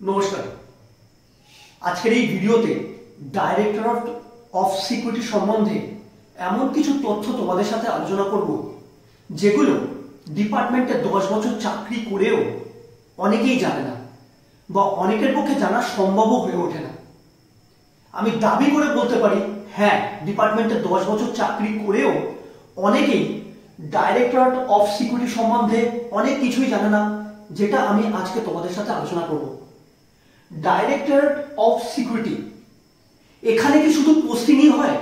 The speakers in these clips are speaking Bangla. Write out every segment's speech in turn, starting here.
নমস্কার। আজকের এই ভিডিওতে ডাইরেক্টরেট অফ সিকিউরিটি সম্বন্ধে এমন কিছু তথ্য তোমাদের সাথে আলোচনা করব যেগুলো ডিপার্টমেন্টে 10 বছর চাকরি করেও অনেকেই জানে না বা অনেকের পক্ষে জানা সম্ভবও হয়ে ওঠে না। আমি দাবি করে বলতে পারি, হ্যাঁ, ডিপার্টমেন্টে 10 বছর চাকরি করেও অনেকেই ডাইরেক্টরেট অফ সিকিউরিটি সম্বন্ধে অনেক কিছুই জানে না, যেটা আমি আজকে তোমাদের সাথে আলোচনা করব। ডাইরেক্টরেট অফ সিকিউরিটি এখানে কি শুধু পোস্টিংই হয়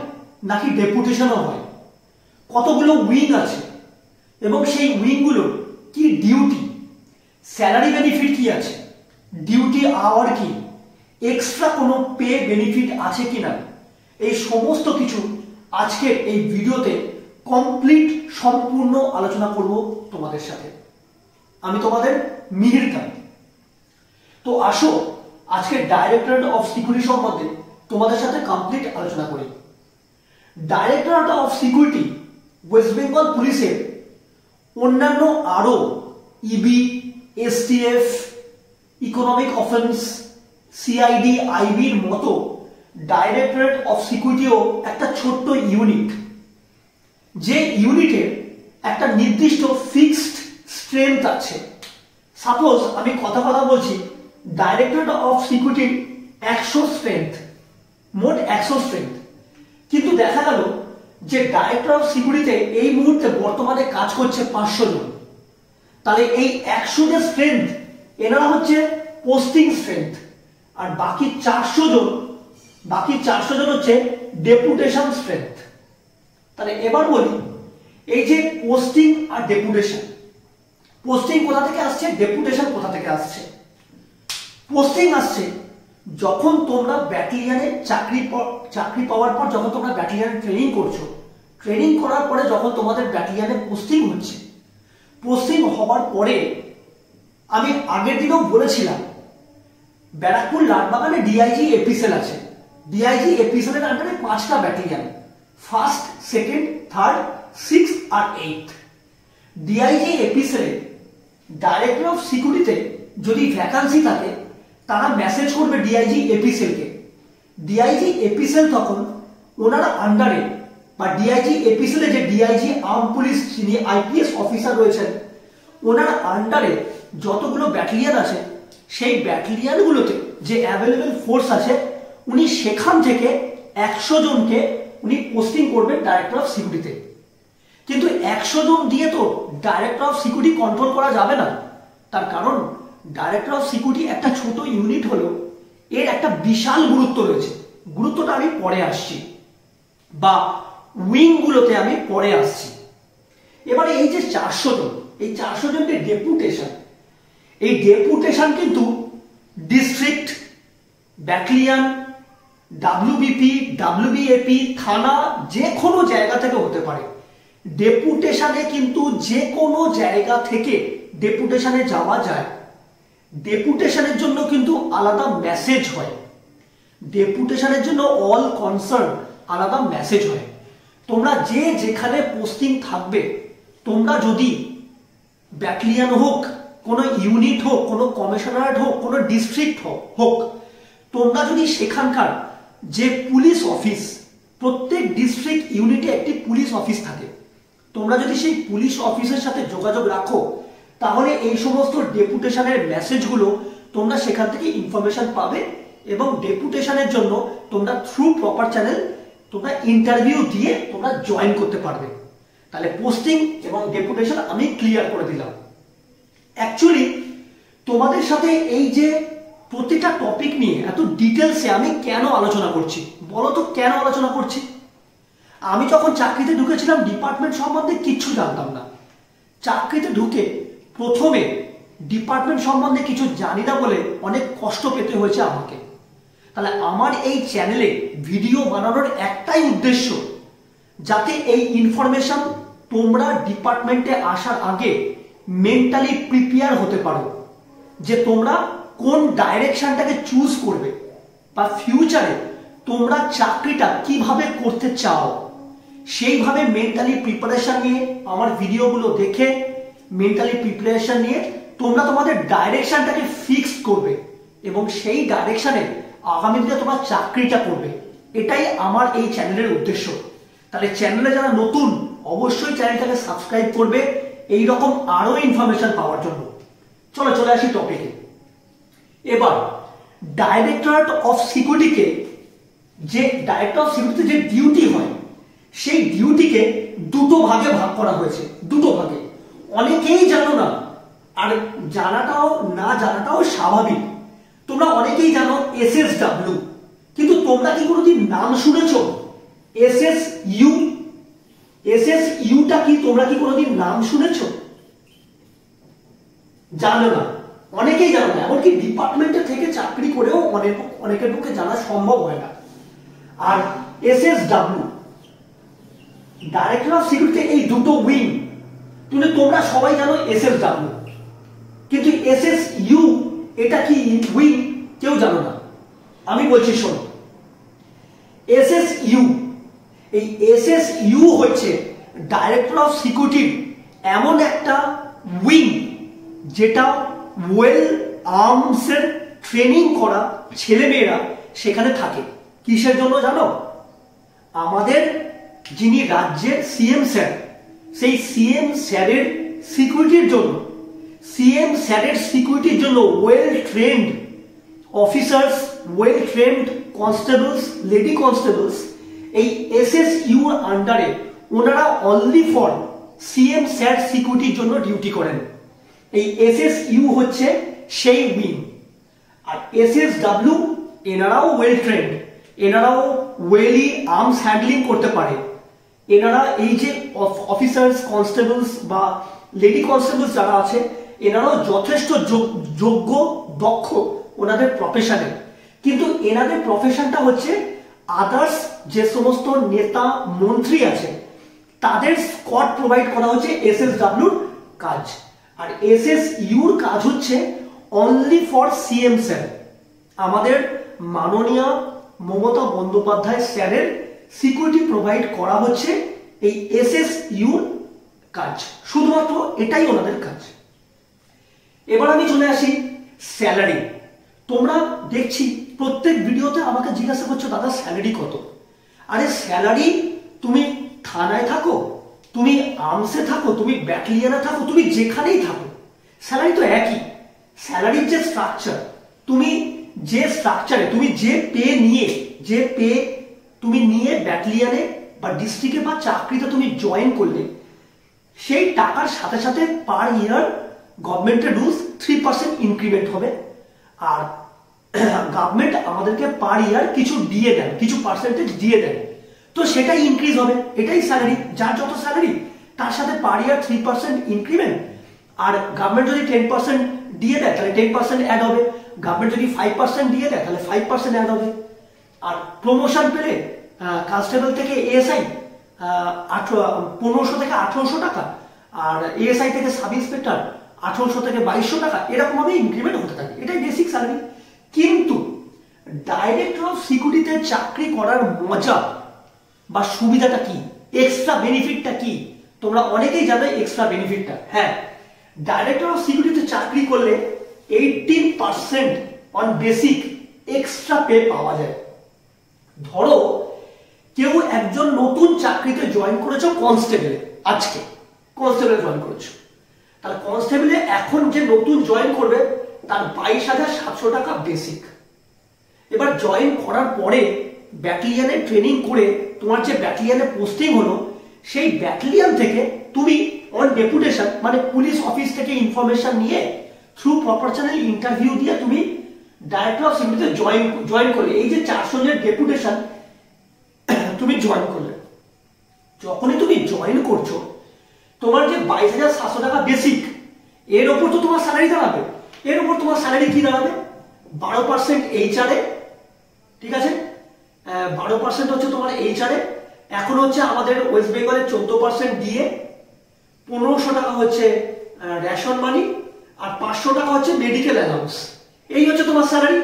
নাকি ডেপুটেশনও হয়? কতগুলো উইং আছে এবং সেই উইংগুলোর কি ডিউটি, স্যালারি বেনিফিট কি আছে, ডিউটি আওয়ার কি, এক্সট্রা কোনো পে বেনিফিট আছে কিনা, এই সমস্ত কিছু আজকের এই ভিডিওতে কমপ্লিট সম্পূর্ণ আলোচনা করব তোমাদের সাথে। আমি তোমাদের মিহির খান। তো আসো আজকে ডাইরেক্টরেট অফ সিকিউরিটি সম্বন্ধে তোমাদের সাথে কমপ্লিট আলোচনা করি। Directorate of security West Bengal পুলিশের অন্যান্য আরো ইবি, এসটিএফ, ইকোনমিক অফেন্স, সিআইডি, আইবির মতো ডাইরেক্টরেট অফ সিকিউরিটিও একটা ছোট্ট ইউনিট, যে ইউনিটের একটা নির্দিষ্ট ফিক্সড স্ট্রেংথ আছে। সাপোজ আমি কথা বলছি ডাইরেক্টরেট অফ সিকিউরিটির 100 স্ট্রেংথ, মোট 100 স্ট্রেংথ, কিন্তু দেখা গেল যে ডাইরেক্টর অফ সিকিউরিটিতে এই মুহূর্তে বর্তমানে কাজ করছে 500 জন। তাহলে এই 100 যে স্ট্রেংথ, এনারা হচ্ছে পোস্টিং স্ট্রেংথ, আর বাকি 400 জন হচ্ছে ডেপুটেশন স্ট্রেংথ। তাহলে এবার বলি, এই যে পোস্টিং আর ডেপুটেশন, পোস্টিং কোথা থেকে আসছে, ডেপুটেশন কোথা থেকে আসছে? পোস্টিং আসছে যখন তোমরা ব্যাটালিয়নে চাকরি পাওয়ার পর, যখন তোমরা ব্যাটালিয়নে ট্রেনিং করছো, ট্রেনিং করার পরে যখন তোমাদের ব্যাটালিয়নে পোস্টিং হচ্ছে, পোস্টিং হওয়ার পরে আমি আগের দিনেও বলেছিলাম ব্যারাকপুর লালবাগানে ডিআইজি এপিসেল আছে। ডিআইজি এপিসেলের আন্ডারে 5টা battalion, 1st, 2nd, 3rd, 6th আর 8th। ডিআইজি এপিসেলে ডাইরেক্টর অফ সিকিউরিটিতে যদি ভ্যাকান্সি থাকে, তারা মেসেজ করবে ডিআইজি এপিসেলকে। ডিআইজি এপিসেল তখন ওনারা আন্ডারে বা ডিআইজি এপিসেলে যে ডিআইজি আর্ম পুলিশ যিনি আইপিএস অফিসার রয়েছেন, ওনার আন্ডারে যতগুলো ব্যাটালিয়ন আছে, সেই ব্যাটালিয়নগুলোতে যে অ্যাভেলেবেল ফোর্স আছে, উনি সেখান থেকে 100 জনকে উনি পোস্টিং করবেন ডাইরেক্টর অফ সিকিউরিটিতে। কিন্তু 100 জন দিয়ে তো ডাইরেক্টর অফ সিকিউরিটি কন্ট্রোল করা যাবে না। তার কারণ ডাইরেক্টর অফ সিকিউরিটি একটা ছোট ইউনিট হলেও এর একটা বিশাল গুরুত্ব রয়েছে। গুরুত্বটা আমি পরে আসছি, বা উইংগুলোতে আমি পরে আসছি। এবারে এই যে 400 জন, এই 400 জনকে ডেপুটেশন, এই ডেপুটেশন কিন্তু ডিস্ট্রিক্ট, ব্যাটালিয়ন, ডাব্লিউবিপি, ডাব্লিউবিএপি, থানা, যে কোনো জায়গা থেকে হতে পারে। ডেপুটেশনে কিন্তু যে কোনো জায়গা থেকে ডেপুটেশনে যাওয়া যায়। ডেপুটেশনের জন্য কিন্তু আলাদা মেসেজ হয়, ডেপুটেশনের জন্য অল কনসার্ন আলাদা মেসেজ হয়। তোমরা যে যেখানে পোস্টিং থাকবে, তোমরা যদি ব্যাটালিয়ন হোক, কোনো ইউনিট হোক, কোনো কমিশনারেট হোক, কোনো ডিস্ট্রিক্ট হোক, তোমরা যদি সেখানকার যে পুলিশ অফিস, প্রত্যেক ডিস্ট্রিক্ট ইউনিটে একটি পুলিশ অফিস থাকে, তোমরা যদি সেই পুলিশ অফিসের সাথে যোগাযোগ রাখো, তাহলে এই সমস্ত ডেপুটেশনের মেসেজগুলো তোমরা সেখান থেকে ইনফরমেশন পাবে, এবং ডেপুটেশনের জন্য তোমরা থ্রু প্রপার চ্যানেল তোমরা ইন্টারভিউ দিয়ে তোমরা জয়েন করতে পারবে। তাহলে পোস্টিং এবং ডেপুটেশন আমি ক্লিয়ার করে দিলাম। অ্যাকচুয়ালি তোমাদের সাথে এই যে প্রতিটা টপিক নিয়ে এত ডিটেলসে আমি কেন আলোচনা করছি বলো তো? কেন আলোচনা করছি? আমি যখন চাকরিতে ঢুকেছিলাম, ডিপার্টমেন্ট সম্বন্ধে কিচ্ছু জানতাম না। চাকরিতে ঢুকে প্রথমে ডিপার্টমেন্ট সম্বন্ধে কিছু জানি না বলে অনেক কষ্ট পেতে হয়েছে আমাকে। তাহলে আমার এই চ্যানেলে ভিডিও বানানোর একটাই উদ্দেশ্য, যাতে এই ইনফরমেশন তোমরা ডিপার্টমেন্টে আসার আগে মেন্টালি প্রিপেয়ার হতে পারো, যে তোমরা কোন ডাইরেকশনটাকে চুজ করবে, বা ফিউচারে তোমরা চাকরিটা কিভাবে করতে চাও, সেইভাবে মেন্টালি প্রিপারেশন নিয়ে আমার ভিডিওগুলো দেখে মেন্টালি প্রিপারেশন নিয়ে তোমরা তোমাদের ডাইরেকশনটাকে ফিক্স করবে। এবং সেই ডাইরেকশনে আগামী দিনে তোমার চাকরিটা করবে, এটাই আমার এই চ্যানেলের উদ্দেশ্য। তাহলে চ্যানেলে যারা নতুন অবশ্যই চ্যানেলটাকে সাবস্ক্রাইব করবে এই রকম আরো ইনফরমেশন পাওয়ার জন্য। চলে আসি টপিকে। এবার ডাইরেক্টরেট অফ সিকিউরিটিকে যে ডাইরেক্টর অফ সিকিউরিটি যে ডিউটি হয় সেই ডিউটিকে দুটো ভাগে ভাগ করা হয়েছে, দুটো ভাগে। অনেকেই জানো না, আর জানাটাও স্বাভাবিক। তোমরা অনেকেই জানো SSW, কিন্তু তোমরা কি কোনোদিন নাম শুনেছো SSU? SSUটা কি তোমরা কি কোনোদিন নাম শুনেছো? জানো না, অনেকেই জানো না, এমনকি ডিপার্টমেন্টে থেকে চাকরি করেও অনেকের পক্ষে জানা সম্ভব হয় না। আর SSW ডাইরেক্টর অফ সিকিউরিটি, এই দুটো উইং, কিন্তু তোমরা সবাই জানো SSW, কিন্তু SSU এটা কি উইং কেউ জানো না। আমি বলছি শোনো, SSU, এই SSU হচ্ছে ডাইরেক্টর অফ সিকিউরিটির এমন একটা উইং যেটা ওয়েল আর্মসের ট্রেনিং করা ছেলেমেয়েরা সেখানে থাকে। কিসের জন্য জানো? আমাদের যিনি রাজ্যের CM স্যার, সেই CM স্যারের সিকিউরিটির জন্য, CM স্যারের সিকিউরিটির জন্য well trend officers, well trend constables, lady constables এই SSU এর আন্ডারে ওনারা অনলি ফর CM স্যার সিকিউরিটির জন্য ডিউটি করেন। এই SSU হচ্ছে সেই উইং। আর SSW এনারাও ওয়েল ট্রেন্ড, এনারাও ওয়েলি আর্মস হ্যান্ডলিং করতে পারে। এনারা এই যে অফিসার্স, কনস্টেবলস বা লেডি কনস্টেবলস যারা আছে এনারাও যথেষ্ট যোগ্য, দক্ষ ওনাদের প্রফেশনে। কিন্তু এনাদের প্রফেশনটা হচ্ছে আদার্স যে সমস্ত নেতা মন্ত্রী আছে তাদের স্কট প্রোভাইড করা হচ্ছে SSWর কাজ। আর SSUর কাজ হচ্ছে অনলি ফর CM স্যার, আমাদের মাননীয় মমতা বন্দ্যোপাধ্যায় স্যারের সিকিউরিটি প্রোভাইড করা হচ্ছে এই SSUর কাজ, শুধুমাত্র এটাই ওনাদের কাজ। এবার আমি চলে আসি স্যালারি। তোমরা দেখছি প্রত্যেক ভিডিওতে আমাকে জিজ্ঞাসা করছো দাদা স্যালারি কত? আরে স্যালারি, তুমি থানায় থাকো, তুমি আর্মসে থাকো, তুমি ব্যাটালিয়নে থাকো, তুমি যেখানেই থাকো, স্যালারি তো একই। স্যালারির যে স্ট্রাকচার, তুমি যে স্ট্রাকচারে, তুমি যে পে তুমি নিয়ে ব্যাটালিয়নে বা ডিস্ট্রিক্টে বা চাকরিতে তুমি জয়েন করলে, সেই টাকার সাথে সাথে পার ইয়ার গভর্নমেন্টের রুলস 3% ইনক্রিমেন্ট হবে। আর গভর্নমেন্ট আমাদেরকে পার ইয়ার কিছু দিয়ে দেন, কিছু পার্সেন্টেজ দিয়ে দেন, তো সেটাই ইনক্রিজ হবে। এটাই স্যালারি, যার যত স্যালারি তার সাথে পার ইয়ার 3% ইনক্রিমেন্ট। আর গভর্নমেন্ট যদি 10% দিয়ে দেয় তাহলে 10% অ্যাড হবে, গভর্নমেন্ট যদি 5% দিয়ে দেয় তাহলে 5% অ্যাড হবে। আর প্রমোশন পেলে কনস্টেবল থেকে ASI 1500 থেকে 1800 টাকা, আর ASI থেকে সাব ইন্সপেক্টর 1800 থেকে 2200 টাকা, এরকম ভাবে ইনক্রিমেন্ট হতে থাকে। এটাই বেসিক স্যালারি। কিন্তু ডাইরেক্টর অফ সিকিউরিটিতে চাকরি করার মজা বা সুবিধাটা কি, এক্সট্রা বেনিফিটটা কি? তোমরা অনেকেই জানো এক্সট্রা বেনিফিটটা। হ্যাঁ, ডাইরেক্টর অফ সিকিউরিটিতে চাকরি করলে 18% অন বেসিক এক্সট্রা পে পাওয়া যায়। ধরো কেউ একজন নতুন চাকরিতে জয়েন করেছো কনস্টেবলে, আজকে কনস্টেবলে জয়েন করেছো, তাহলে কনস্টেবলে এখন যে নতুন জয়েন করবে তার 22,700 টাকা বেসিক। এবার জয়েন করার পরে ব্যাটালিয়নে ট্রেনিং করে তোমার যে ব্যাটালিয়নে পোস্টিং হলো, সেই ব্যাটালিয়ন থেকে তুমি অন ডেপুটেশন, মানে পুলিশ অফিস থেকে ইনফরমেশন নিয়ে থ্রু প্রপার চ্যানেল ইন্টারভিউ দিয়ে তুমি ডাইরেক্টর অফ সিকিউরিটিতে জয়েন করলে। এই যে 400 জনের ডেপুটেশন তুমি জয়েন করলে, যখনই তুমি জয়েন করছো তোমার যে 22,700 টাকা বেসিক, এর ওপর তো তোমার স্যালারি দাঁড়াবে। এর উপর তোমার স্যালারি কি দাঁড়াবে? 12% HR এ, ঠিক আছে, 12% হচ্ছে তোমার HR এ। এখন হচ্ছে আমাদের ওয়েস্ট বেঙ্গলে 14% দিয়ে, 1500 টাকা হচ্ছে রেশন মানি, আর 500 টাকা হচ্ছে মেডিকেল অ্যালাউন্স। এই হচ্ছে তোমার স্যালারি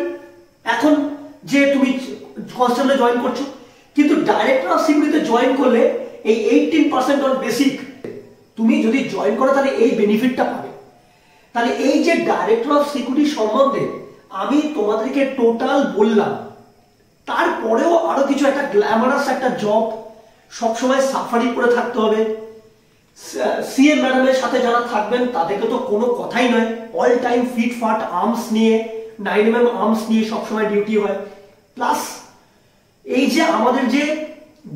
এখন যে তুমি কনস্টেবলে জয়েন করছো। কিন্তু ডাইরেক্টর অফ সিকিউরিটিতে জয়েন করলে এই 18% অন বেসিক তুমি যদি জয়েন করো তাহলে এই বেনিফিটটা পাবে। তাহলে এই যে ডাইরেক্টর অফ সিকিউরিটি সম্বন্ধে আমি তোমাদেরকে টোটাল বললাম, তারপরেও আরো কিছু একটা গ্ল্যামারাস একটা জব, সবসময় সাফারি করে থাকতে হবে। সিএম ম্যাডামের সাথে যারা থাকবেন তাদেরকে তো কোনো কথাই নয়, অল টাইম ফিট ফাট আর্মস নিয়ে, 9mm আর্মস নিয়ে সবসময় ডিউটি হয়। প্লাস এই যে আমাদের যে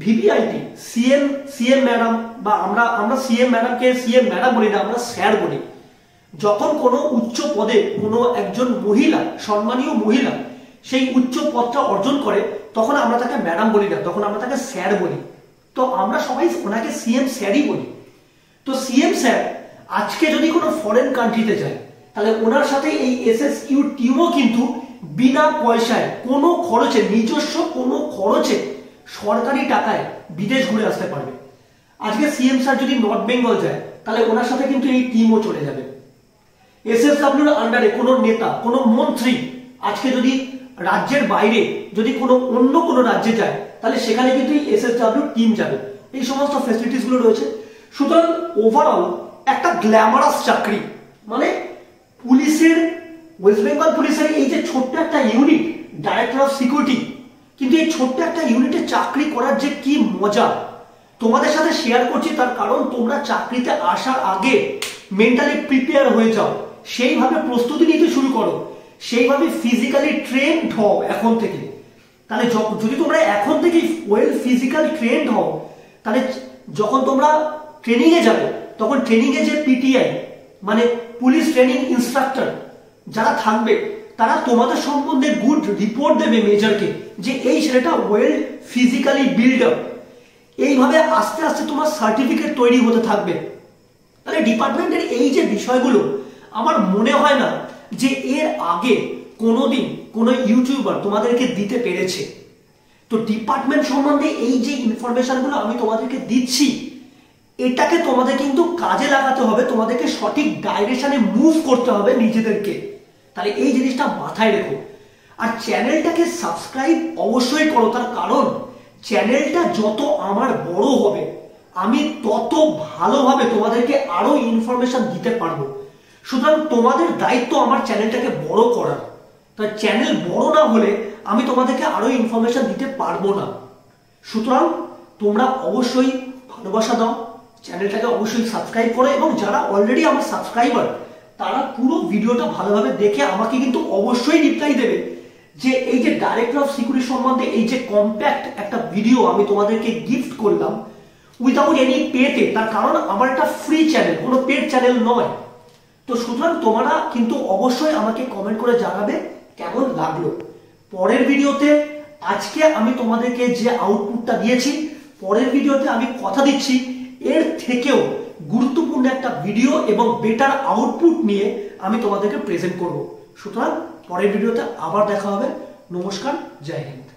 ভিভিআইপি সিএম ম্যাডাম, বা আমরা সিএম ম্যাডামকে সিএম ম্যাডাম বলি না, আমরা স্যার বলি। যখন কোনো উচ্চ পদে কোনো একজন মহিলা, সম্মানীয় মহিলা সেই উচ্চ পদটা অর্জন করে, তখন আমরা তাকে ম্যাডাম বলি না, তখন আমরা তাকে স্যার বলি। তো আমরা সবাই ওনাকে সিএম স্যারই বলি। তো সিএম স্যার আজকে যদি কোনো ফরেন কান্ট্রিতে যায়, তাহলে ওনার সাথে এই এসএসইউ টিমও কিন্তু বিনা পয়সায়, কোনো খরচে, নিজস্ব কোনো খরচে, সরকারি টাকায় বিদেশ ঘুরে আসতে পারবে। আজকে সিএম স্যার যদি নর্থ বেঙ্গল যায়, তাহলে ওনার সাথে কিন্তু এই টিমও চলে যাবে। এসএসডব্লিউর আন্ডারে কোনো নেতা, কোনো মন্ত্রী আজকে যদি রাজ্যের বাইরে যদি অন্য কোনো রাজ্যে যায়, তাহলে সেখানে কিন্তু এই এসএসডব্লিউ টিম যাবে। এই সমস্ত ফ্যাসিলিটিস গুলো রয়েছে। সুতরাং ওভারঅল একটা গ্ল্যামারাস চাকরি, মানে পুলিশের, ওয়েস্ট বেঙ্গল পুলিশের এই যে ছোট্ট একটা ইউনিট, ডাইরেক্টর অফ সিকিউরিটি, কিন্তু এই ছোট্ট একটা ইউনিটে চাকরি করার যে কি মজা তোমাদের সাথে শেয়ার করছি, তার কারণ তোমরা চাকরিতে আসার আগে মেন্টালি প্রিপেয়ার হয়ে যাও, সেইভাবে প্রস্তুতি নিতে শুরু করো, সেইভাবে ফিজিক্যালি ট্রেন্ড হও এখন থেকে। তাহলে যদি তোমরা এখন থেকে ওয়েল ফিজিক্যালি ট্রেন্ড হও, তাহলে যখন তোমরা ট্রেনিং এ যাবে, তখন ট্রেনিং এ যে পিটিআই মানে পুলিশ ট্রেনিং ইনস্ট্রাক্টর যারা থাকবে, তারা তোমাদের সম্বন্ধে গুড রিপোর্ট দেবে মেজরকে, যে এই ছেলেটা ওয়েল ফিজিক্যালি বিল্ড আপ। এইভাবে আস্তে আস্তে তোমার সার্টিফিকেট তৈরি হতে থাকবে। তাহলে ডিপার্টমেন্টের এই যে বিষয়গুলো, আমার মনে হয় না যে এর আগে কোনোদিন কোনো ইউটিউবার তোমাদেরকে দিতে পেরেছে। তো ডিপার্টমেন্ট সম্বন্ধে এই যে ইনফরমেশনগুলো আমি তোমাদেরকে দিচ্ছি, এটাকে তোমাদের কিন্তু কাজে লাগাতে হবে, তোমাদেরকে সঠিক ডাইরেকশনে মুভ করতে হবে নিজেদেরকে। তাহলে এই জিনিসটা মাথায় রেখো। আর চ্যানেলটাকে সাবস্ক্রাইব অবশ্যই করো, তার কারণ চ্যানেলটা যত আমার বড় হবে, আমি তত ভালোভাবে তোমাদেরকে আরো ইনফরমেশন দিতে পারবো। সুতরাং তোমাদের দায়িত্ব আমার চ্যানেলটাকে বড় করার। তাই চ্যানেল বড় না হলে আমি তোমাদেরকে আরো ইনফরমেশন দিতে পারবো না। সুতরাং তোমরা অবশ্যই ভালোবাসা দাও, চ্যানেলটাকে অবশ্যই সাবস্ক্রাইব করো, এবং যারা অলরেডি আমার সাবস্ক্রাইবার তারা পুরো ভিডিওটা ভালোভাবে দেখে আমাকে কিন্তু অবশ্যই রিপ্লাই দেবে যে এই যে ডাইরেক্টর অফ সিকিউরিটি সম্বন্ধে এই যে কম্প্যাক্ট একটা ভিডিও আমি তোমাদেরকে গিফট করলাম উইদাউট এনি পেতে, তার কারণ আমার একটা ফ্রি চ্যানেল, কোনো পেড চ্যানেল নয়। তো সুতরাং তোমরা কিন্তু অবশ্যই আমাকে কমেন্ট করে জানাবে কেমন লাগলো। পরের ভিডিওতে আজকে আমি তোমাদেরকে যে আউটপুটটা দিয়েছি, পরের ভিডিওতে আমি কথা দিচ্ছি এর থেকেও গুরুত্বপূর্ণ একটা ভিডিও এবং বেটার আউটপুট নিয়ে আমি তোমাদেরকে প্রেজেন্ট করব। সুতরাং পরের ভিডিওতে আবার দেখা হবে। নমস্কার, জয় হিন্দ।